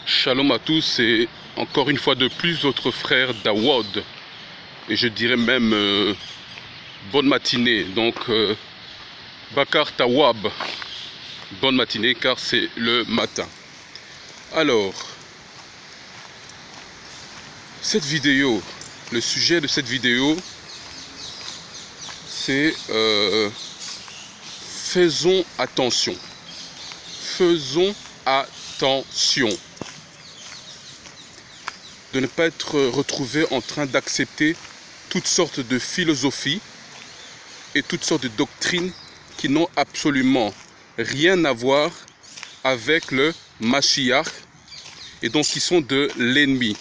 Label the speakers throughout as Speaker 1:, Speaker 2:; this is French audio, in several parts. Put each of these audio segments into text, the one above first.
Speaker 1: Shalom à tous et encore une fois de plus votre frère Dawad et je dirais même bonne matinée, donc Bakar Tawab, bonne matinée car c'est le matin. Alors, cette vidéo, le sujet de cette vidéo c'est faisons attention, faisons attention de ne pas être retrouvé en train d'accepter toutes sortes de philosophies et toutes sortes de doctrines qui n'ont absolument rien à voir avec le Mashiach et donc qui sont de l'ennemi.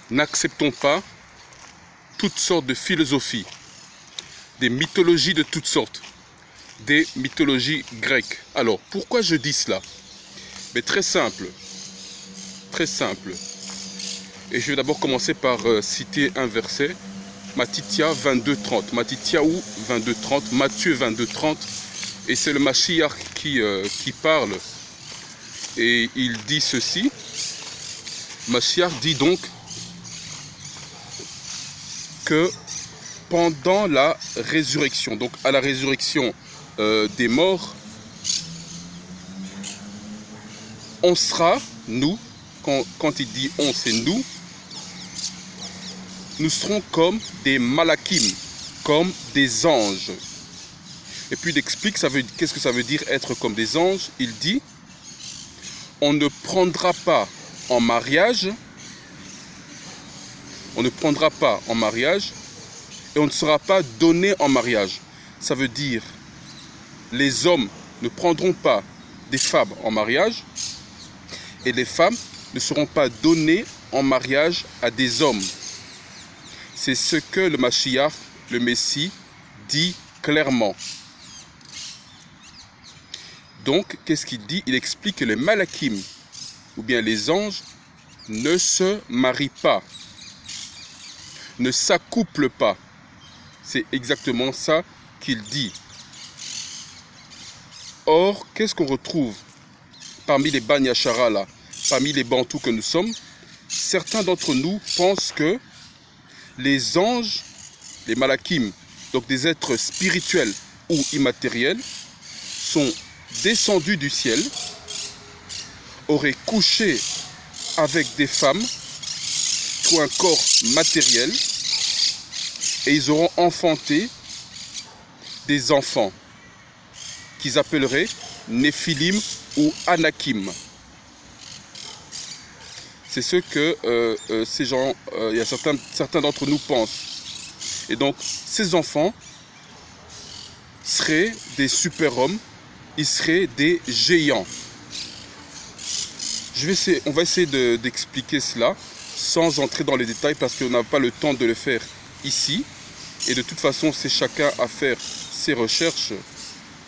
Speaker 1: N'acceptons pas toutes sortes de philosophies, des mythologies de toutes sortes, des mythologies grecques. Alors, pourquoi je dis cela? Mais très simple. Très simple. Et je vais d'abord commencer par citer un verset. Matthieu 22:30. Mattityahu 22:30. Matthieu 22:30. Et c'est le Mashiach qui parle. Et il dit ceci. Mashiach dit donc que pendant la résurrection, donc à la résurrection des morts, on sera, nous, quand il dit on, c'est nous serons comme des malakim, comme des anges. Et puis il explique qu'est-ce que ça veut dire être comme des anges. Il dit, on ne prendra pas en mariage, on ne prendra pas en mariage et on ne sera pas donné en mariage. Ça veut dire, les hommes ne prendront pas des femmes en mariage et les femmes ne seront pas données en mariage à des hommes. C'est ce que le Mashiach, le Messie, dit clairement. Donc, qu'est-ce qu'il dit? Il explique que les malakim, ou bien les anges, ne se marient pas, ne s'accouplent pas. C'est exactement ça qu'il dit. Or, qu'est-ce qu'on retrouve parmi les Bani Hashara là, parmi les Bantous que nous sommes? Certains d'entre nous pensent que les anges, les malakim, donc des êtres spirituels ou immatériels, sont descendus du ciel, auraient couché avec des femmes qui ont un corps matériel et ils auront enfanté des enfants qu'ils appelleraient Néphilim ou Anakim. C'est ce que ces gens, il y a certains d'entre nous pensent. Et donc, ces enfants seraient des super-hommes, ils seraient des géants. On va essayer d'expliquer cela sans entrer dans les détails parce qu'on n'a pas le temps de le faire ici. Et de toute façon, c'est chacun à faire ses recherches.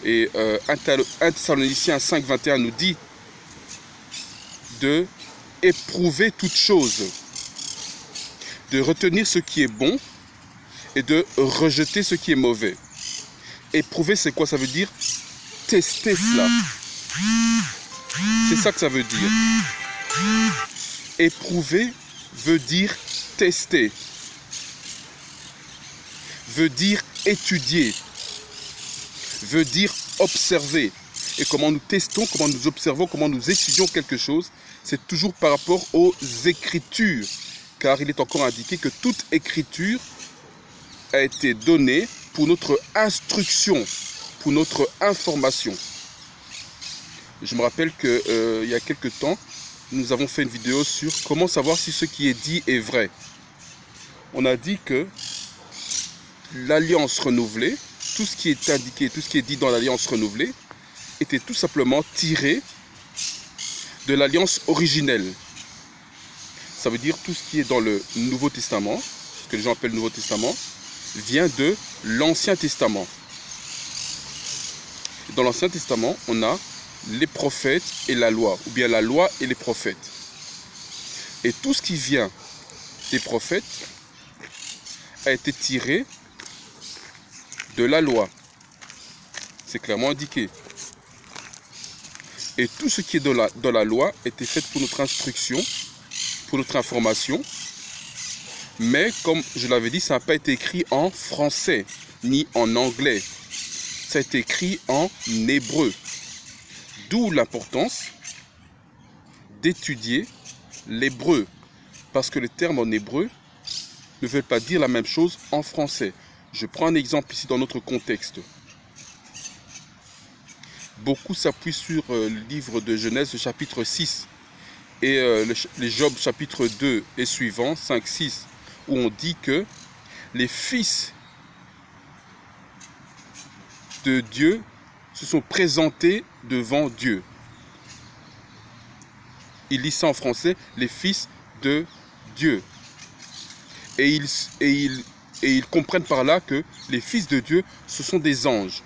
Speaker 1: Et 1 Thessaloniciens 5:21 nous dit de éprouver toute chose, de retenir ce qui est bon et de rejeter ce qui est mauvais. Éprouver, c'est quoi? Ça veut dire tester cela. C'est ça que ça veut dire. Éprouver veut dire tester, veut dire étudier, veut dire observer. Et comment nous testons, comment nous observons, comment nous étudions quelque chose, c'est toujours par rapport aux Écritures. Car il est encore indiqué que toute Écriture a été donnée pour notre instruction, pour notre information. Je me rappelle qu'il y a quelque temps, nous avons fait une vidéo sur comment savoir si ce qui est dit est vrai. On a dit que l'alliance renouvelée, tout ce qui est indiqué, tout ce qui est dit dans l'alliance renouvelée, était tout simplement tiré de l'alliance originelle. Ça veut dire tout ce qui est dans le Nouveau Testament, ce que les gens appellent le Nouveau Testament, vient de l'Ancien Testament. Dans l'Ancien Testament, on a les prophètes et la loi, ou bien la loi et les prophètes. Et tout ce qui vient des prophètes a été tiré de la loi. C'est clairement indiqué. Et tout ce qui est dans la loi était fait pour notre instruction, pour notre information. Mais comme je l'avais dit, ça n'a pas été écrit en français, ni en anglais. Ça a été écrit en hébreu. D'où l'importance d'étudier l'hébreu. Parce que les termes en hébreu ne veulent pas dire la même chose en français. Je prends un exemple ici dans notre contexte. Beaucoup s'appuient sur le livre de Genèse, chapitre 6, et les Job, chapitre 2 et suivant, 5, 6, où on dit que les fils de Dieu se sont présentés devant Dieu. Il lit ça en français, les fils de Dieu. Et ils comprennent par là que les fils de Dieu, ce sont des anges.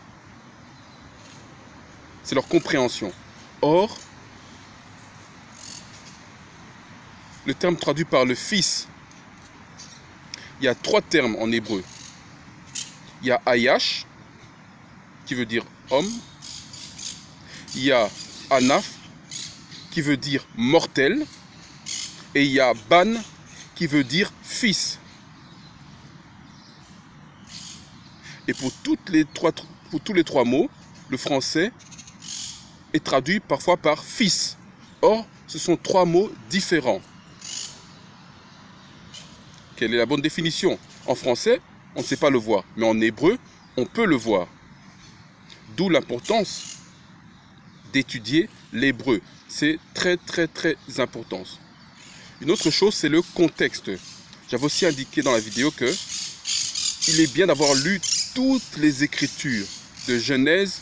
Speaker 1: C'est leur compréhension. Or, le terme traduit par le fils, il y a 3 termes en hébreu. Il y a Ayash, qui veut dire homme. Il y a Anaf, qui veut dire mortel. Et il y a Ban, qui veut dire fils. Et pour tous les trois mots, le français est traduit parfois par fils. Or, ce sont 3 mots différents. Quelle est la bonne définition? En français, on ne sait pas le voir, mais en hébreu, on peut le voir. D'où l'importance d'étudier l'hébreu. C'est très important. Une autre chose, c'est le contexte. J'avais aussi indiqué dans la vidéo que il est bien d'avoir lu toutes les écritures de Genèse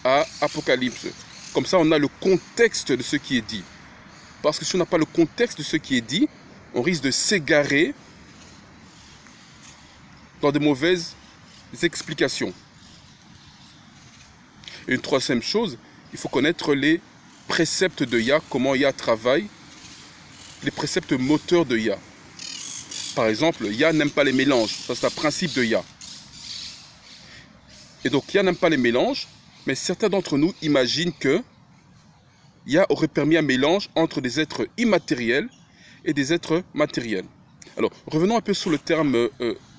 Speaker 1: à Apocalypse. Comme ça, on a le contexte de ce qui est dit. Parce que si on n'a pas le contexte de ce qui est dit, on risque de s'égarer dans de mauvaises explications. Et une troisième chose, il faut connaître les préceptes de Yah, comment Yah travaille, les préceptes moteurs de Yah. Par exemple, Yah n'aime pas les mélanges, ça c'est un principe de Yah. Et donc Yah n'aime pas les mélanges, mais certains d'entre nous imaginent que Yah aurait permis un mélange entre des êtres immatériels et des êtres matériels. Alors, revenons un peu sur le terme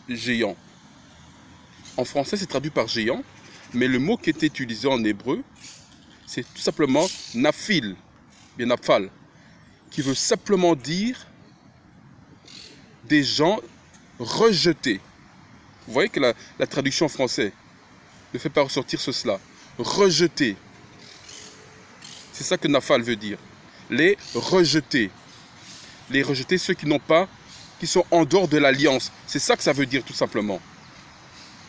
Speaker 1: géant. En français, c'est traduit par géant, mais le mot qui est utilisé en hébreu, c'est tout simplement nafil, bien nafal, qui veut simplement dire des gens rejetés. Vous voyez que la traduction en français ne fait pas ressortir cela. Rejetés. C'est ça que nafal veut dire. Les rejetés. Les rejetés, ceux qui n'ont pas, qui sont en dehors de l'alliance. C'est ça que ça veut dire tout simplement.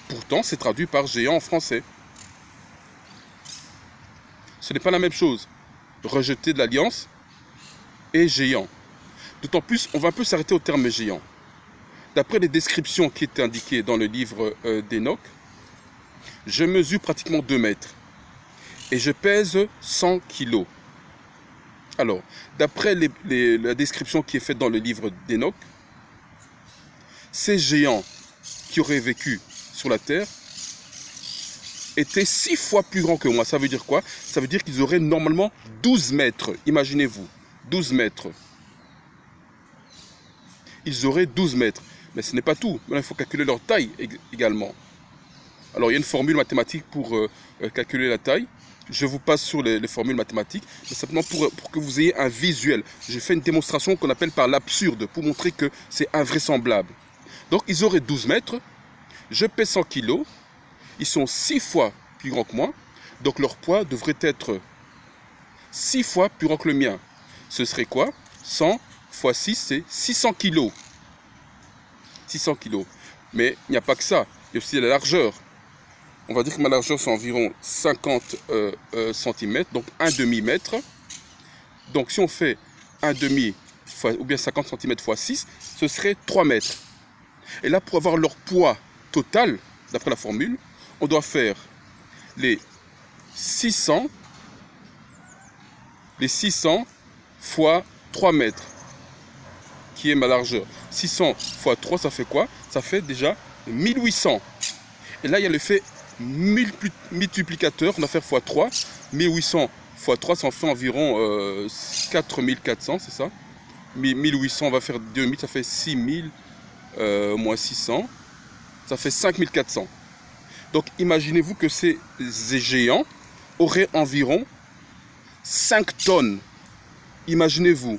Speaker 1: Pourtant, c'est traduit par géant en français. Ce n'est pas la même chose. Rejeté de l'alliance et géant. D'autant plus, on va un peu s'arrêter au terme géant. D'après les descriptions qui étaient indiquées dans le livre d'Enoch, je mesure pratiquement 2 mètres et je pèse 100 kilos. Alors, d'après la description qui est faite dans le livre d'Enoch, ces géants qui auraient vécu sur la terre étaient 6 fois plus grands que moi. Ça veut dire quoi? Ça veut dire qu'ils auraient normalement 12 mètres. Imaginez-vous, 12 mètres. Ils auraient 12 mètres. Mais ce n'est pas tout. Maintenant, il faut calculer leur taille également. Alors, il y a une formule mathématique pour calculer la taille. Je vous passe sur les formules mathématiques, mais simplement pour que vous ayez un visuel. Je fais une démonstration qu'on appelle par l'absurde, pour montrer que c'est invraisemblable. Donc, ils auraient 12 mètres. Je pèse 100 kilos. Ils sont 6 fois plus grands que moi. Donc, leur poids devrait être 6 fois plus grand que le mien. Ce serait quoi? 100 fois 6, c'est 600 kilos. 600 kilos. Mais il n'y a pas que ça. Il y a aussi la largeur. On va dire que ma largeur, c'est environ 50 cm, donc 1 demi-mètre. Donc, si on fait 1 demi, ou bien 50 cm fois 6, ce serait 3 mètres. Et là, pour avoir leur poids total, d'après la formule, on doit faire les 600 fois 3 mètres, qui est ma largeur. 600 fois 3, ça fait quoi? Ça fait déjà 1800. Et là, il y a l'effet multiplicateur, on va faire x3, 1800 x 3, ça en fait environ 4400, c'est ça? 1800, on va faire 2000, ça fait 6000 moins 600, ça fait 5400. Donc imaginez-vous que ces géants auraient environ 5 tonnes. Imaginez-vous,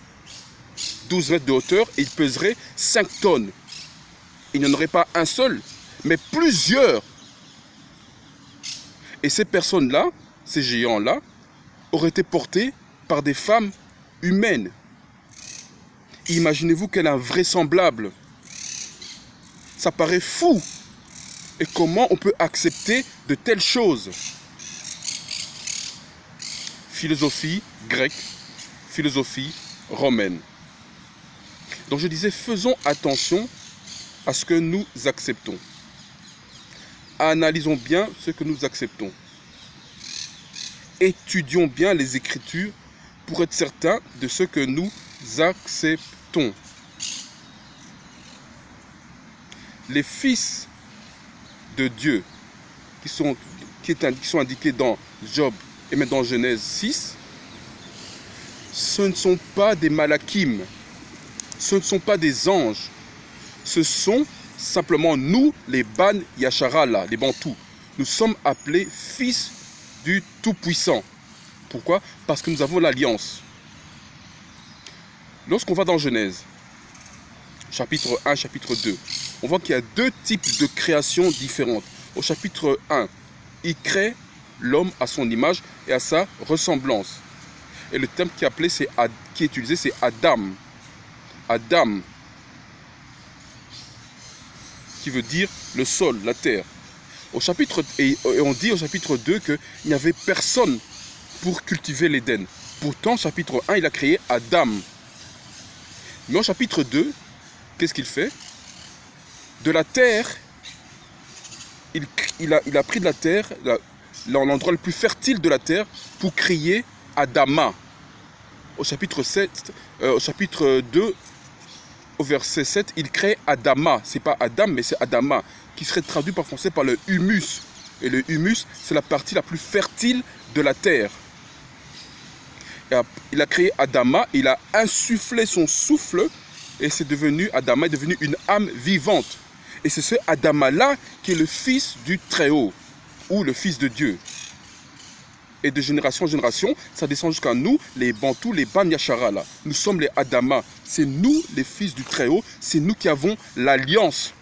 Speaker 1: 12 mètres de hauteur et ils peseraient 5 tonnes. Il n'y en aurait pas un seul, mais plusieurs. Et ces personnes-là, ces géants-là, auraient été portés par des femmes humaines. Imaginez-vous quel invraisemblable. Ça paraît fou. Et comment on peut accepter de telles choses? Philosophie grecque, philosophie romaine. Donc je disais, faisons attention à ce que nous acceptons. Analysons bien ce que nous acceptons. Étudions bien les Écritures pour être certains de ce que nous acceptons. Les fils de Dieu qui sont indiqués dans Job et même dans Genèse 6, ce ne sont pas des malakim, ce ne sont pas des anges, ce sont simplement nous, les Ban Yashara, là, les Bantous. Nous sommes appelés fils du Tout-Puissant. Pourquoi? Parce que nous avons l'alliance. Lorsqu'on va dans Genèse, chapitre 1, chapitre 2, on voit qu'il y a deux types de créations différentes. Au chapitre 1, il crée l'homme à son image et à sa ressemblance. Et le terme qui est utilisé, c'est Adam. Adam, qui veut dire le sol, la terre. Et on dit au chapitre 2 qu'il n'y avait personne pour cultiver l'Éden. Pourtant, chapitre 1, il a créé Adam. Mais au chapitre 2, qu'est-ce qu'il fait? De la terre, il a pris de la terre, l'endroit le plus fertile de la terre, pour créer Adama. Au chapitre 2, au verset 7, il crée Adama. Ce n'est pas Adam, mais c'est Adama, qui serait traduit par français par le humus. Et le humus, c'est la partie la plus fertile de la terre. Il a créé Adama, il a insufflé son souffle, et Adama est devenu une âme vivante. Et c'est ce Adama-là qui est le fils du Très-Haut, ou le fils de Dieu. Et de génération en génération, ça descend jusqu'à nous, les Bantous, les Ban Yashara, là. Nous sommes les Adama. C'est nous, les fils du Très-Haut. C'est nous qui avons l'alliance.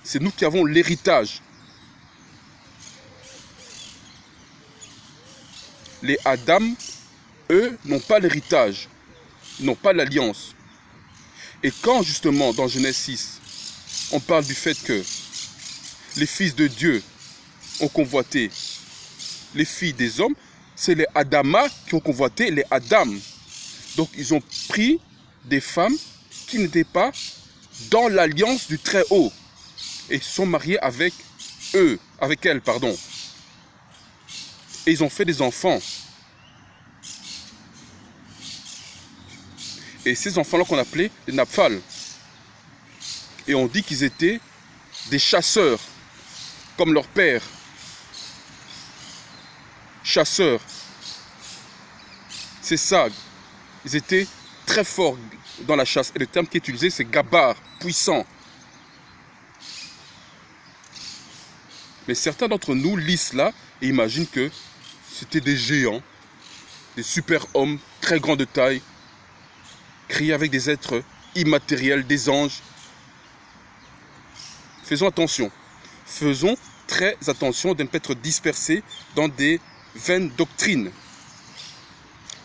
Speaker 1: C'est nous qui avons l'héritage. Les Adam, eux, n'ont pas l'héritage. Ils n'ont pas l'alliance. Et quand, justement, dans Genèse 6, on parle du fait que les fils de Dieu ont convoité les filles des hommes, c'est les Adama qui ont convoité les Adam. Donc ils ont pris des femmes qui n'étaient pas dans l'alliance du Très-Haut et se sont mariés avec elles, pardon. Et ils ont fait des enfants. Et ces enfants-là qu'on appelait les Naphal. Et on dit qu'ils étaient des chasseurs, comme leur père. Chasseurs. C'est ça. Ils étaient très forts dans la chasse. Et le terme qui est utilisé, c'est gabar, puissant. Mais certains d'entre nous lisent cela et imaginent que c'était des géants, des super-hommes très grands de taille, créés avec des êtres immatériels, des anges. Faisons attention. Faisons très attention de ne pas être dispersés dans des vaines doctrines.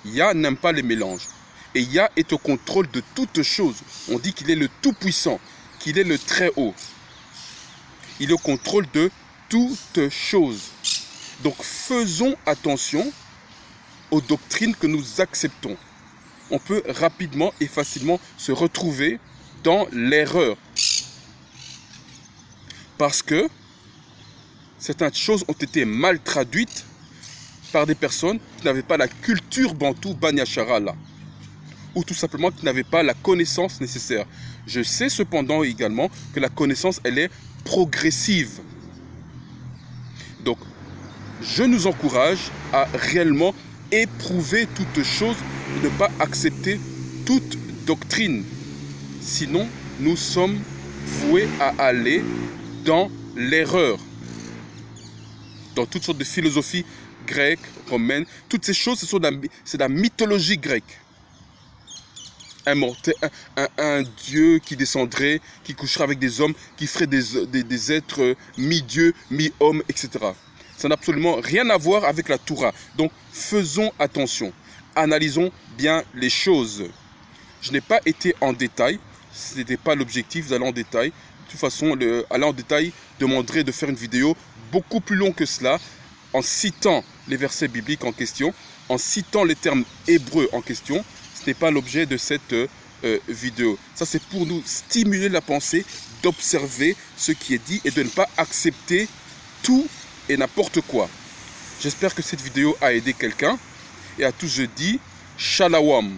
Speaker 1: Yah n'aime pas les mélanges. Et Yah est au contrôle de toutes choses. On dit qu'il est le Tout-Puissant, qu'il est le Très-Haut. Il est au contrôle de toutes choses. Donc faisons attention aux doctrines que nous acceptons. On peut rapidement et facilement se retrouver dans l'erreur. Parce que certaines choses ont été mal traduites par des personnes qui n'avaient pas la culture bantou Ban Yashara là, ou tout simplement qui n'avaient pas la connaissance nécessaire. Je sais cependant également que la connaissance, elle est progressive. Donc, je nous encourage à réellement éprouver toute chose, ne pas accepter toute doctrine. Sinon, nous sommes voués à aller dans l'erreur. Dans toutes sortes de philosophies grecques, romaines, toutes ces choses, c'est de la mythologie grecque. Un dieu qui descendrait, qui coucherait avec des hommes, qui ferait des êtres mi-dieu, mi-homme, etc. Ça n'a absolument rien à voir avec la Torah. Donc, faisons attention. Analysons bien les choses. Je n'ai pas été en détail. Ce n'était pas l'objectif d'aller en détail. De toute façon, aller en détail demanderait de faire une vidéo beaucoup plus longue que cela, en citant les versets bibliques en question, en citant les termes hébreux en question. Ce n'est pas l'objet de cette vidéo. Ça, c'est pour nous stimuler la pensée, d'observer ce qui est dit et de ne pas accepter tout et n'importe quoi. J'espère que cette vidéo a aidé quelqu'un. Et à tous, je dis Shalom.